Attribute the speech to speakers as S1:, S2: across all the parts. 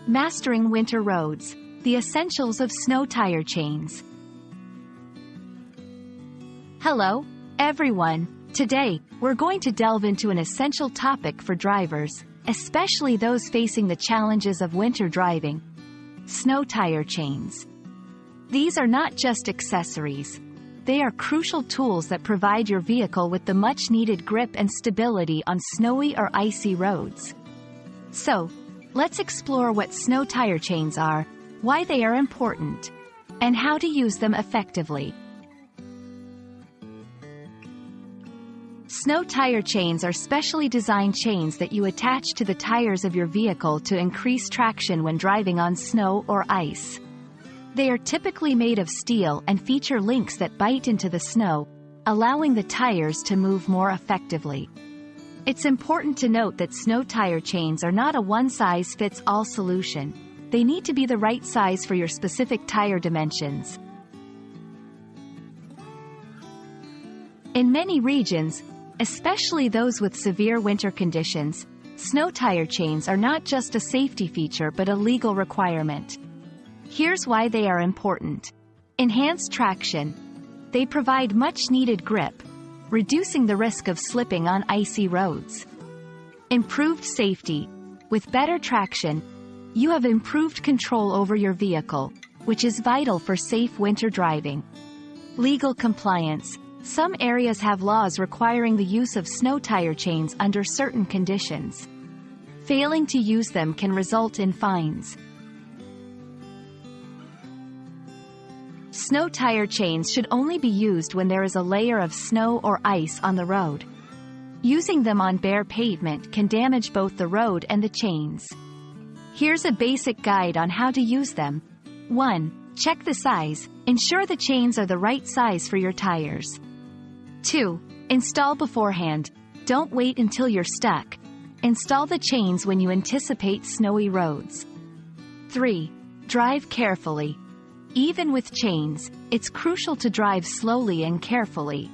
S1: Mastering winter roads, the essentials of snow tire chains. Hello, everyone. Today, we're going to delve into an essential topic for drivers, especially those facing the challenges of winter driving: snow tire chains. These are not just accessories. They are crucial tools that provide your vehicle with the much-needed grip and stability on snowy or icy roads. So, let's explore what snow tire chains are, why they are important, and how to use them effectively. Snow tire chains are specially designed chains that you attach to the tires of your vehicle to increase traction when driving on snow or ice. They are typically made of steel and feature links that bite into the snow, allowing the tires to move more effectively. It's important to note that snow tire chains are not a one-size-fits-all solution. They need to be the right size for your specific tire dimensions. In many regions, especially those with severe winter conditions, snow tire chains are not just a safety feature but a legal requirement. Here's why they are important. Enhanced traction. They provide much-needed grip, reducing the risk of slipping on icy roads. Improved safety. With better traction, you have improved control over your vehicle, which is vital for safe winter driving. Legal compliance. Some areas have laws requiring the use of snow tire chains under certain conditions. Failing to use them can result in fines. Snow tire chains should only be used when there is a layer of snow or ice on the road. Using them on bare pavement can damage both the road and the chains. Here's a basic guide on how to use them. 1. Check the size. Ensure the chains are the right size for your tires. 2. Install beforehand. Don't wait until you're stuck. Install the chains when you anticipate snowy roads. 3. Drive carefully. Even with chains, it's crucial to drive slowly and carefully,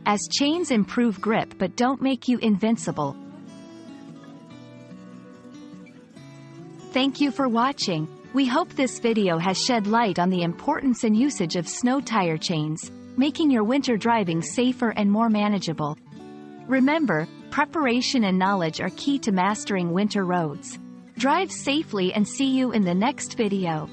S1: as chains improve grip but don't make you invincible. Thank you for watching. We hope this video has shed light on the importance and usage of snow tire chains, making your winter driving safer and more manageable. Remember, preparation and knowledge are key to mastering winter roads. Drive safely and see you in the next video.